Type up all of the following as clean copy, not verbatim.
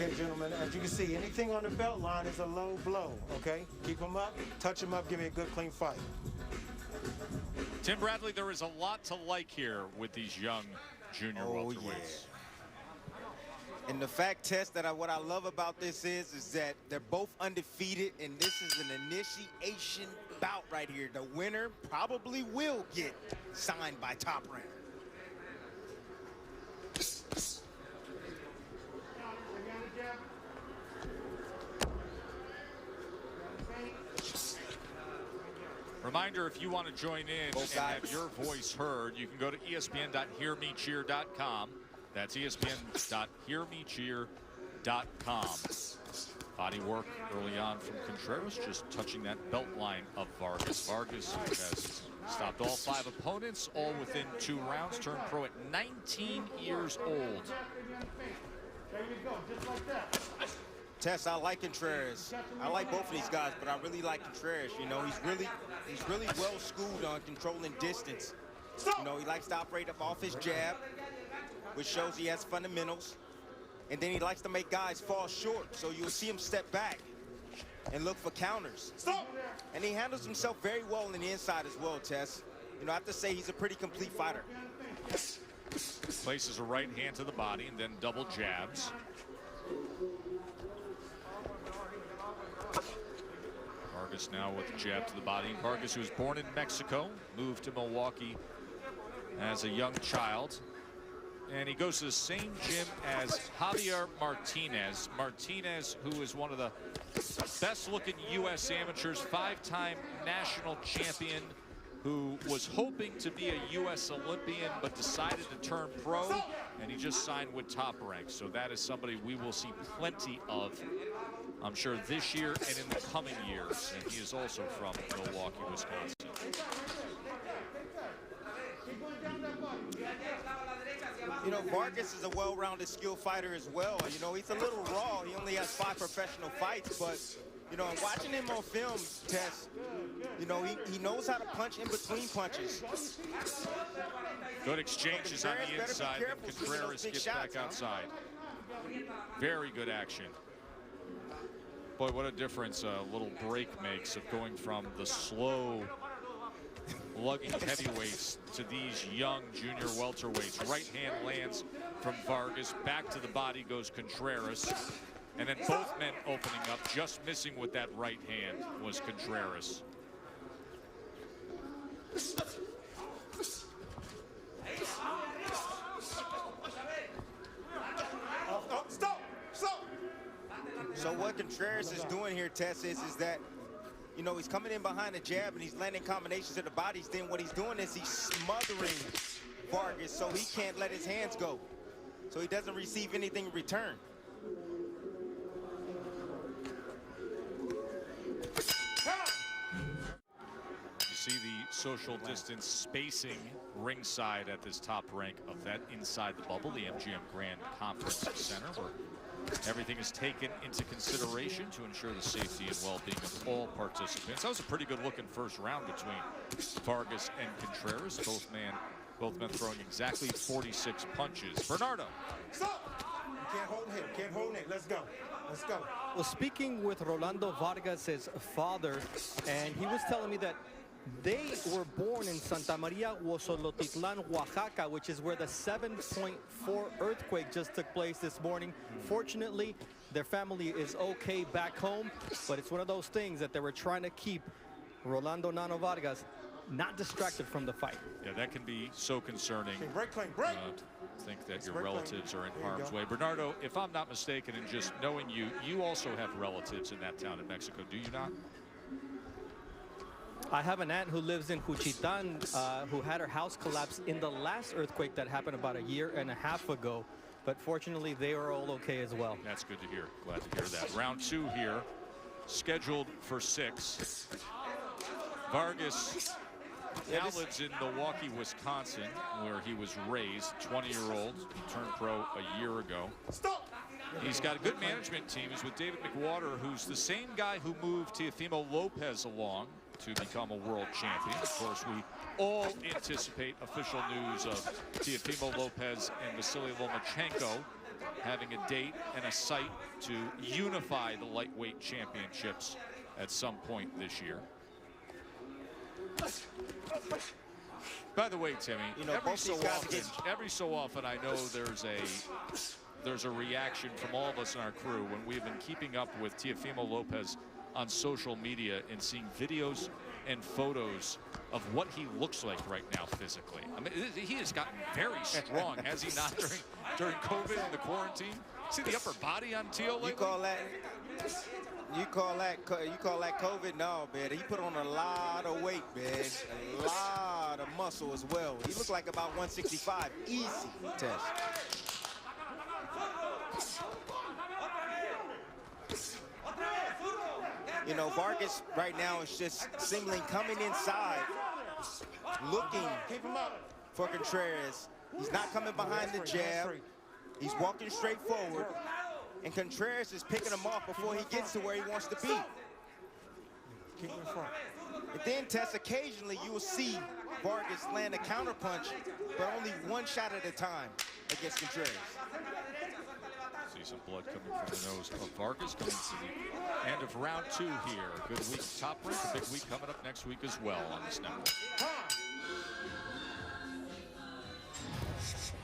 Okay, gentlemen, as you can see, anything on the belt line is a low blow, okay? Keep them up, touch them up, give me a good, clean fight. Tim Bradley, there is a lot to like here with these young junior welterweights. Yeah. And the fact, Tess, that what I love about this is that they're both undefeated, and this is an initiation bout right here. The winner probably will get signed by Top Rank. Reminder, if you want to join in and have your voice heard, you can go to espn.hearmecheer.com. That's espn.hearmecheer.com. Body work early on from Contreras, just touching that belt line of Vargas. Vargas has stopped all 5 opponents, all within 2 rounds, turned pro at 19 years old. There you go, just like that. Tess, I like Contreras. I like both of these guys, but I really like Contreras. You know, he's really well schooled on controlling distance. You know, he likes to operate up off his jab, which shows he has fundamentals. And then he likes to make guys fall short, so you'll see him step back and look for counters. And he handles himself very well on the inside as well, Tess. You know, I have to say he's a pretty complete fighter. Places a right hand to the body and then double jabs. Vargas now with a jab to the body. Vargas, who was born in Mexico, moved to Milwaukee as a young child. And he goes to the same gym as Javier Martinez. Martinez, who is one of the best-looking U.S. amateurs, 5-time national champion, who was hoping to be a U.S. Olympian but decided to turn pro, and he just signed with Top Rank. So that is somebody we will see plenty of, I'm sure, this year and in the coming years. And he is also from Milwaukee, Wisconsin. You know, Vargas is a well-rounded skill fighter as well. You know, he's a little raw. He only has 5 professional fights, but, you know, watching him on film, Tess, you know, he knows how to punch in between punches. Good exchanges on the inside, and Contreras gets back outside. Very good action. Boy, what a difference a little break makes of going from the slow lugging heavyweights to these young junior welterweights. Right hand lands from Vargas. Back to the body goes Contreras. And then both men opening up. Just missing with that right hand was Contreras. So what Contreras is doing here, Tess, is that, you know, he's coming in behind the jab and he's landing combinations of the bodies. Then what he's doing is he's smothering Vargas so he can't let his hands go. So he doesn't receive anything in return. You see the social distance spacing ringside at this Top Rank event inside the bubble, the MGM Grand Conference Center, where everything is taken into consideration to ensure the safety and well-being of all participants. That was a pretty good looking first round between Vargas and Contreras. Both men throwing exactly 46 punches. Bernardo. Can't hold him, can't hold him. Let's go. Let's go. Well, speaking with Rolando Vargas' father, and he was telling me that they were born in Santa Maria, Huasolotitlan, Oaxaca, which is where the 7.4 earthquake just took place this morning. Fortunately, their family is okay back home, but it's one of those things that they were trying to keep Rolando Nano Vargas not distracted from the fight. Yeah, that can be so concerning. Okay, break, break. Think that your relatives are in harm's way. Bernardo, if I'm not mistaken, and just knowing you, you also have relatives in that town in Mexico, do you not? I have an aunt who lives in Juchitán, who had her house collapse in the last earthquake that happened about 1.5 years ago. But fortunately, they are all okay as well. That's good to hear. Glad to hear that. Round 2 here, scheduled for 6. Vargas now lives in Milwaukee, Wisconsin, where he was raised. 20-year-old, turned pro a year ago. He's got a good management team. He's with David McWater, who's the same guy who moved Teofimo Lopez along to become a world champion. Of course, we all anticipate official news of Teofimo Lopez and Vasily Lomachenko having a date and a site to unify the lightweight championships at some point this year. By the way, Timmy, You know, every both so these guys often I know there's a reaction from all of us in our crew when we've been keeping up with Teofimo Lopez on social media and seeing videos and photos of what he looks like right now physically. I mean, he has gotten very strong, has he not, during COVID and the quarantine? See the upper body on Teo lately? You call that COVID? No, man. He put on a lot of weight, man. A lot of muscle as well. He looked like about 165. Easy test. You know, Vargas right now is just seemingly coming inside, looking for Contreras. He's not coming behind the jab. He's walking straight forward. And Contreras is picking him off before he gets to where he wants to be. Keep him in front. And then, Tess, occasionally you will see Vargas land a counterpunch, but only one shot at a time against Contreras. See some blood coming from the nose of Vargas coming to the end of round 2 here. Good week Top Rank, a big week coming up next week as well on this network.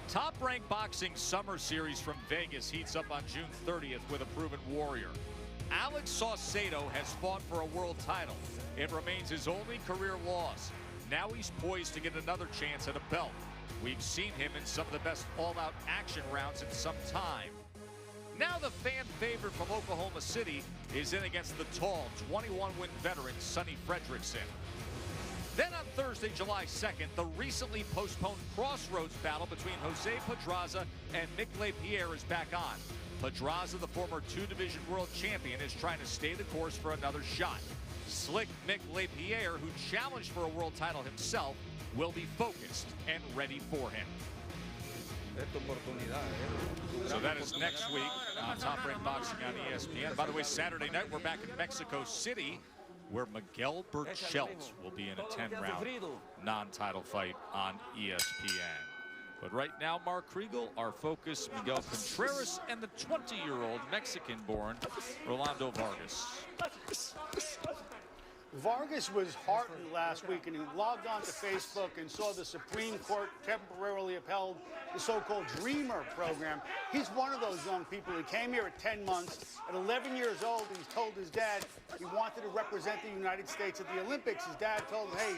Top Rank Boxing Summer Series from Vegas heats up on June 30th with a proven warrior. Alex Saucedo has fought for a world title. It remains his only career loss. Now he's poised to get another chance at a belt. We've seen him in some of the best all-out action rounds in some time. Now the fan favorite from Oklahoma City is in against the tall 21-win veteran Sonny Fredrickson. Then on Thursday, July 2nd, the recently postponed crossroads battle between Jose Pedraza and Mick LePierre is back on. Pedraza, the former 2-division world champion, is trying to stay the course for another shot. Slick Mick LePierre, who challenged for a world title himself, will be focused and ready for him. So that is next week on Top Rank Boxing on ESPN. By the way, Saturday night, we're back in Mexico City, where Miguel Berchelt will be in a 10-round non-title fight on ESPN. But right now, Mark Kriegel, our focus, Miguel Contreras, and the 20-year-old Mexican-born Rolando Vargas. Vargas was heartened last week, and he logged on to Facebook and saw the Supreme Court temporarily upheld the so-called Dreamer program. He's one of those young people. He came here at 10 months. At 11 years old, he told his dad he wanted to represent the United States at the Olympics. His dad told him, hey,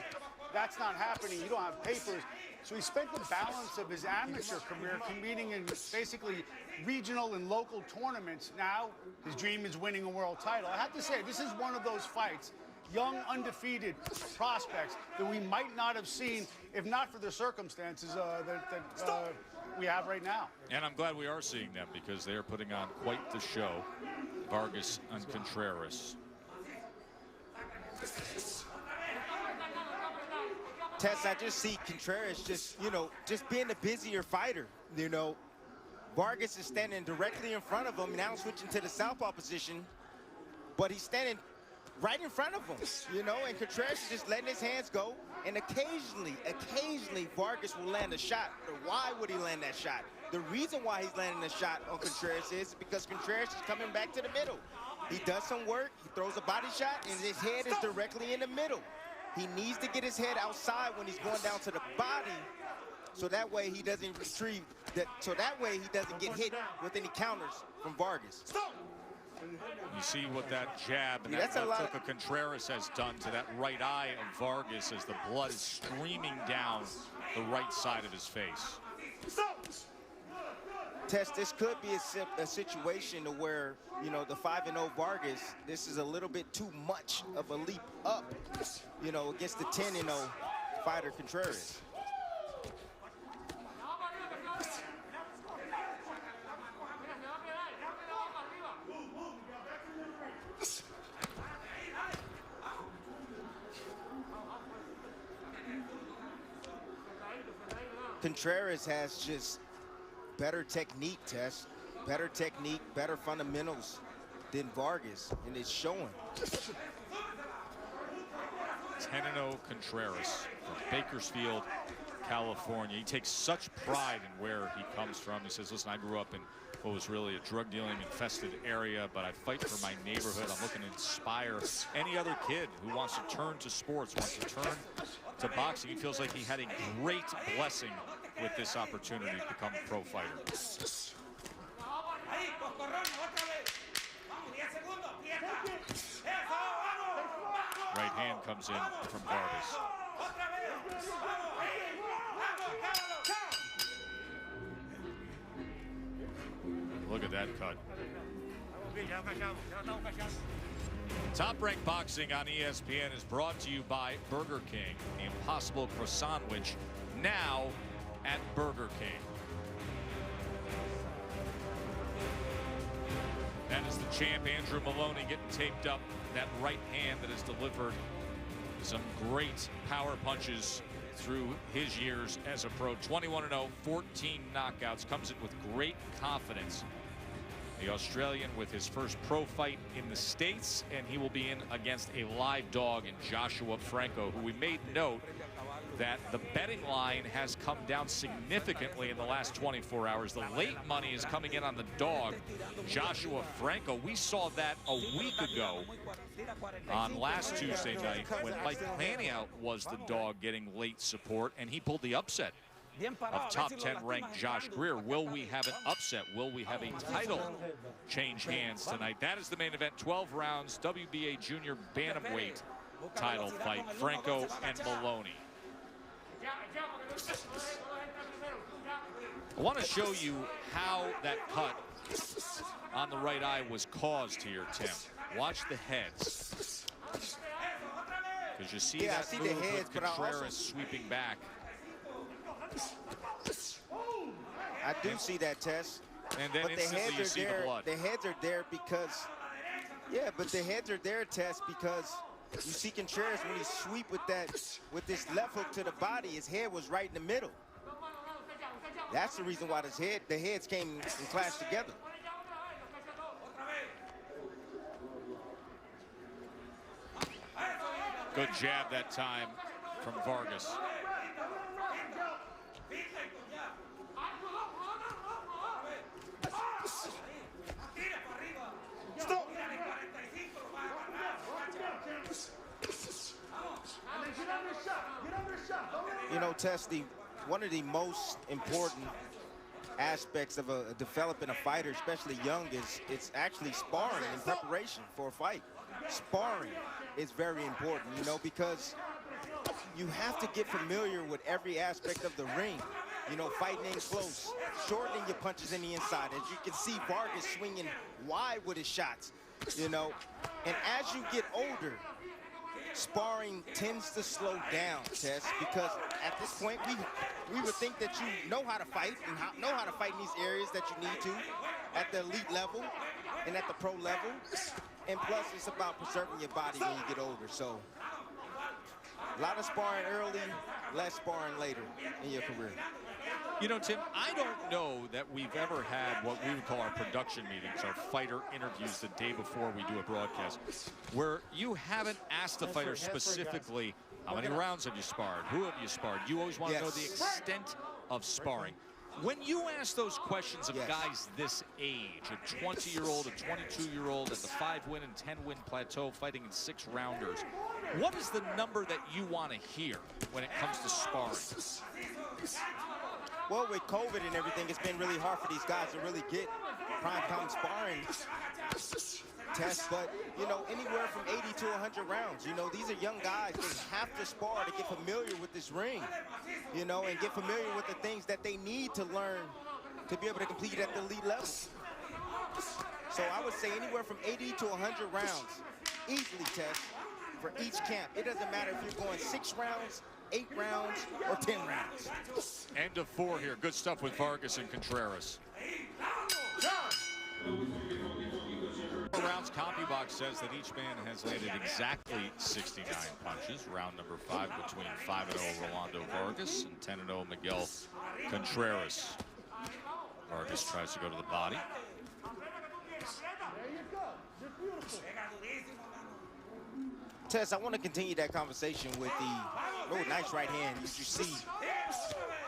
that's not happening. You don't have papers. So he spent the balance of his amateur career competing in basically regional and local tournaments. Now his dream is winning a world title. I have to say, this is one of those fights, young, undefeated prospects that we might not have seen if not for the circumstances that we have right now. And I'm glad we are seeing them because they are putting on quite the show, Vargas and Contreras. Tess, I just see Contreras just being the busier fighter. You know, Vargas is standing directly in front of him, now switching to the southpaw position, but he's standing right in front of him, you know, and Contreras is just letting his hands go, and occasionally Vargas will land a shot. But why would he land that shot? The reason why he's landing a shot on Contreras is because Contreras is coming back to the middle. He does some work, he throws a body shot, and his head is directly in the middle. He needs to get his head outside when he's going down to the body, so that way he doesn't retrieve that. So that way he doesn't get hit with any counters from Vargas. You see what that jab and that's that a left lot hook of Contreras has done to that right eye of Vargas as the blood is streaming down the right side of his face. Tess, this could be a situation to where, you know, the 5-0 Vargas, this is a little bit too much of a leap up, you know, against the 10-0 fighter Contreras. Contreras has just better technique, Tess. Better technique, better fundamentals than Vargas, and it's showing. 10-0 Contreras from Bakersfield, California. He takes such pride in where he comes from. He says, listen, I grew up in what was really a drug dealing infested area, but I fight for my neighborhood. I'm looking to inspire any other kid who wants to turn to sports, wants to turn to boxing. He feels like he had a great blessing with this opportunity to become a pro fighter. Right hand comes in from Vargas. Look at that cut. Top Rank Boxing on ESPN is brought to you by Burger King. The Impossible Croissant Sandwich now at Burger King. That is the champ, Andrew Maloney, getting taped up. That right hand that has delivered some great power punches through his years as a pro. 21-0, 14 knockouts, comes in with great confidence. The Australian with his first pro fight in the States, and he will be in against a live dog in Joshua Franco, who we made note that the betting line has come down significantly in the last 24 hours. The late money is coming in on the dog, Joshua Franco. We saw that a week ago on last Tuesday night when Mike Plania was the dog getting late support, and he pulled the upset of top 10 ranked Josh Greer. Will we have an upset? Will we have a title change hands tonight? That is the main event. 12 rounds, WBA junior bantamweight title fight, Franco and Maloney. I want to show you how that cut on the right eye was caused here, Tim. Watch the heads. Because you see that move with Contreras sweeping back. I do see that, Tess. And then but the instantly heads you are see there. the blood. The heads are there because, yeah, but the heads are there, Tess, because you see Contreras when he sweep with this left hook to the body, his head was right in the middle. That's the reason why the heads came and clashed together. Good jab that time from Vargas. You know, Tess, one of the most important aspects of developing a fighter, especially young, is it's actually sparring in preparation for a fight. Sparring is very important, you know, because you have to get familiar with every aspect of the ring. You know, fighting in close, shortening your punches in the inside. As you can see, Vargas swinging wide with his shots, you know. And as you get older, sparring tends to slow down, Tess, because at this point, we would think that you know how to fight and know how to fight in these areas that you need to at the elite level and at the pro level. And plus, it's about preserving your body when you get older. So, a lot of sparring early, less sparring later in your career. You know, Tim, I don't know that we've ever had what we would call our production meetings, our fighter interviews the day before we do a broadcast, where you haven't asked the fighter specifically, how many rounds have you sparred? Who have you sparred? You always want to know the extent of sparring. When you ask those questions of guys this age, a 20-year-old, a 22-year-old at the 5-win and 10-win plateau fighting in 6-rounders, what is the number that you want to hear when it comes to sparring? Well, with COVID and everything, it's been really hard for these guys to really get prime-time sparring tests. But, you know, anywhere from 80 to 100 rounds. You know, these are young guys. They have to spar to get familiar with this ring, you know, and get familiar with the things that they need to learn to be able to compete at the elite level. So I would say anywhere from 80 to 100 rounds, easily, Tess, for each camp. It doesn't matter if you're going 6 rounds, 8 rounds, or 10 rounds. End of 4 here. Good stuff with Vargas and Contreras. Rounds CompuBox says that each man has landed exactly 69 punches. Round number 5 between 5-0 Rolando Vargas and 10-0 Miguel Contreras. Vargas tries to go to the body. Tess, I want to continue that conversation with the nice right hand. As you see,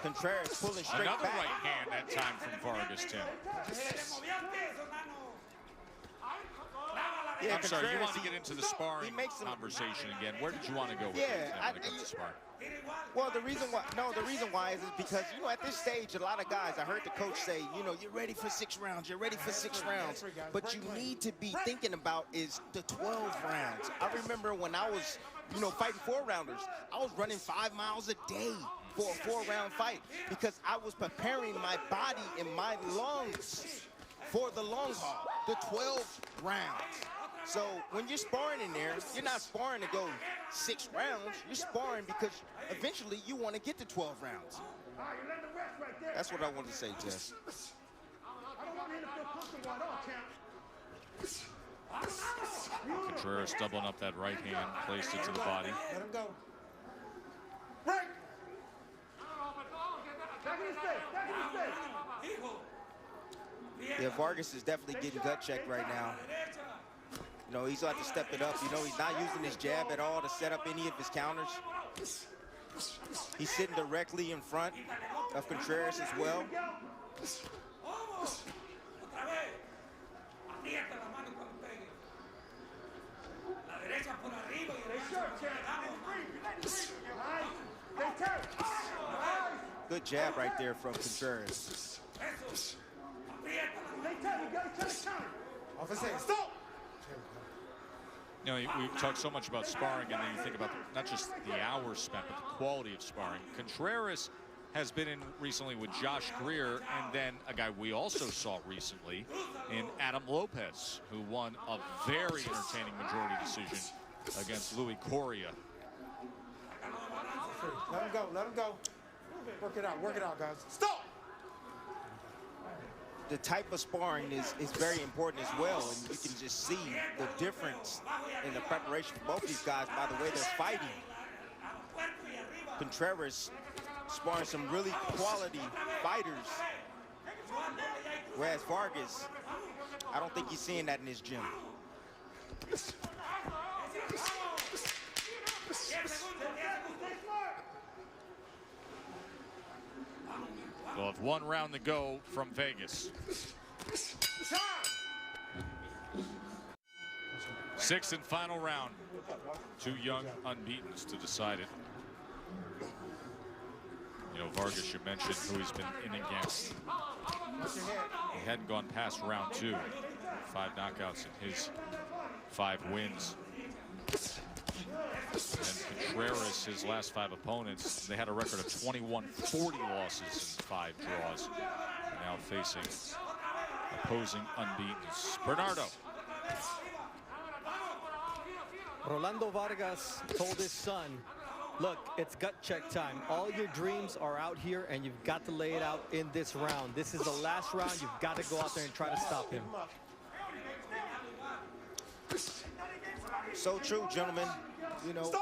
Contreras pulling straight Another back. right hand that time from Vargas, Tim. Yeah, I'm sorry, you Contreras, want to get into the sparring conversation again. Where did you want to go with Yeah, when it comes to sparring? well, the reason why is because, you know, at this stage, a lot of guys, I heard the coach say, you know, you're ready for 6 rounds, you're ready for 6 rounds. But you need to be thinking about is the 12 rounds. I remember when I was, you know, fighting 4-rounders, I was running 5 miles a day for a 4-round fight because I was preparing my body and my lungs for the long haul, the 12 rounds. So when you're sparring in there, you're not sparring to go 6 rounds. You're sparring because eventually you want to get to 12 rounds. That's what I wanted to say, Jess. Contreras doubling up that right hand, placed it to the body. Let him go. Yeah, Vargas is definitely getting gut checked right now. You know, he's going to have to step it up. You know, he's not using his jab at all to set up any of his counters. He's sitting directly in front of Contreras as well. Good jab right there from Contreras. Stop! You know, we talk so much about sparring, and then you think about not just the hours spent, but the quality of sparring. Contreras has been in recently with Josh Greer, and then a guy we also saw recently in Adam Lopez, who won a very entertaining majority decision against Louis Coria. Let him go, let him go. Work it out, guys. Stop! The type of sparring is very important as well, and you can just see the difference in the preparation for both these guys by the way they're fighting. Contreras sparring some really quality fighters, whereas Vargas, I don't think he's seeing that in his gym. We'll have 1 round to go from Vegas. 6th and final round. 2 young unbeatens to decide it. You know, Vargas, you mentioned who he's been in against. He hadn't gone past round 2. 5 knockouts in his 5 wins. And Contreras, his last 5 opponents, they had a record of 21-40 losses and 5 draws. Now facing opposing unbeatens. Bernardo. Rolando Vargas told his son, look, it's gut check time. All your dreams are out here, and you've got to lay it out in this round. This is the last round. You've got to go out there and try to stop him. So true, gentlemen. You know,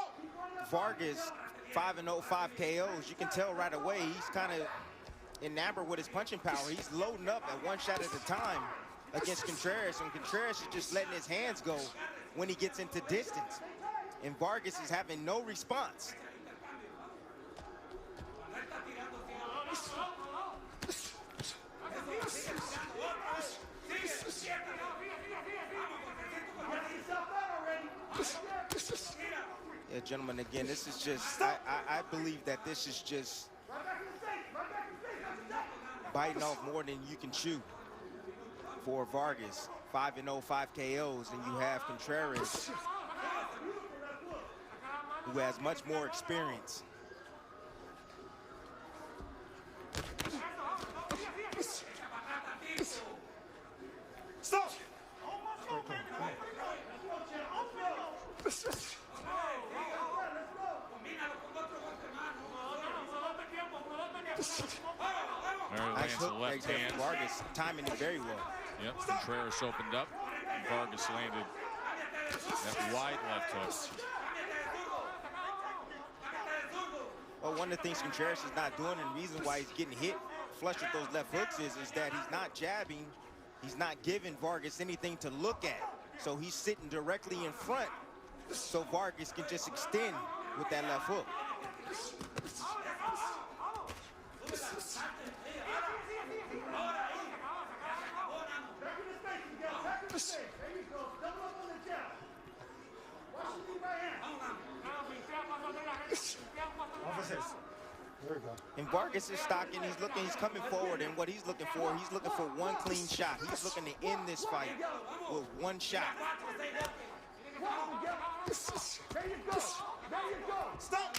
Vargas, 5-0, 5 KOs. You can tell right away he's kind of enamored with his punching power. He's loading up at 1 shot at a time against Contreras, and Contreras is just letting his hands go when he gets into distance. And Vargas is having no response. Yeah, gentlemen, again, this is just, I believe that this is just biting off more than you can chew for Vargas. 5-0, 5 KOs, and you have Contreras, who has much more experience. Stop! Lands the left hand. Vargas timing it very well. Yep, Contreras opened up. And Vargas landed that wide left hook. Well, one of the things Contreras is not doing, and the reason why he's getting hit flush with those left hooks is that he's not jabbing. He's not giving Vargas anything to look at. So he's sitting directly in front so Vargas can just extend with that left hook. There we go. And Vargas is stocking. He's coming forward, and what he's looking for one clean shot. He's looking to end this fight with one shot. There you go. There you go. Stop.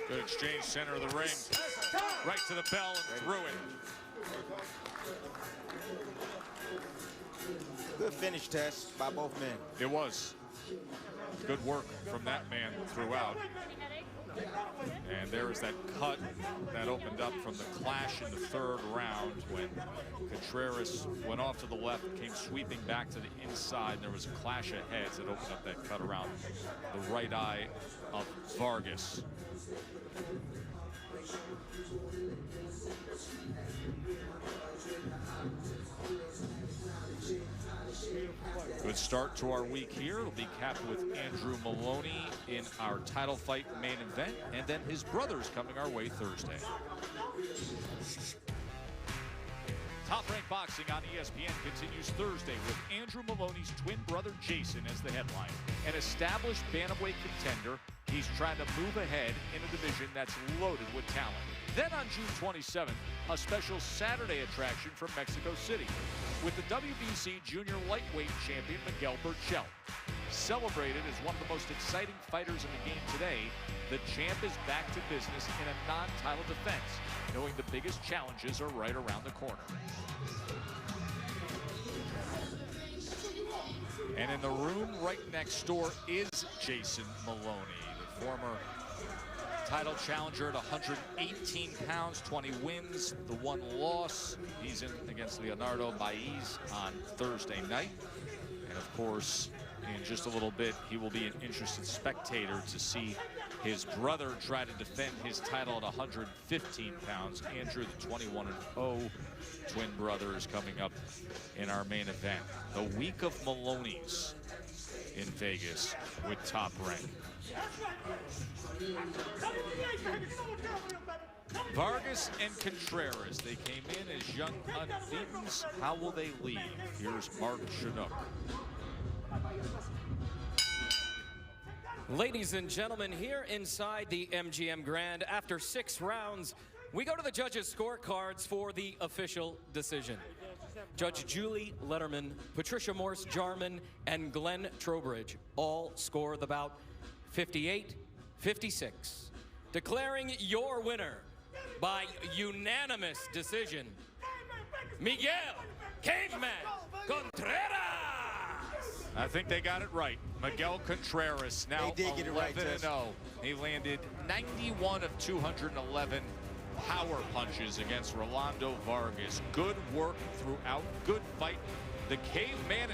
Good exchange, center of the ring. Right to the bell and through it. Good finish test by both men. It was. Good work from that man throughout. And there is that cut that opened up from the clash in the third round when Contreras went off to the left, came sweeping back to the inside, and there was a clash of heads that opened up that cut around the right eye of Vargas. Good start to our week here. It'll be capped with Andrew Maloney in our title fight main event, and then his brothers coming our way Thursday. Top Rank Boxing on ESPN continues Thursday with Andrew Maloney's twin brother Jason as the headline. An established bantamweight contender, he's trying to move ahead in a division that's loaded with talent. Then on June 27th, a special Saturday attraction from Mexico City with the WBC Junior Lightweight Champion Miguel. Celebrated as one of the most exciting fighters in the game today, the champ is back to business in a non-title defense, knowing the biggest challenges are right around the corner. And in the room right next door is Jason Maloney, the former title challenger at 118 pounds, 20 wins, the one loss. He's in against Leonardo Baez on Thursday night. And of course, in just a little bit, he will be an interested spectator to see his brother try to defend his title at 115 pounds. Andrew, the 21-0 twin brother, is coming up in our main event. The week of Maloney's in Vegas with Top Rank. Vargas and Contreras, they came in as young unbeatens. How will they leave? Here's Mark Chinook. Ladies and gentlemen, here inside the MGM Grand, after 6 rounds, we go to the judges' scorecards for the official decision. Judge Julie Letterman, Patricia Morse-Jarman, and Glenn Trowbridge all score the bout 58-56. Declaring your winner by unanimous decision, Miguel Caveman Contreras. I think they got it right. Miguel Contreras now 11-0. He landed 91 of 211 power punches against Rolando Vargas. Good work throughout. Good fight. The Caveman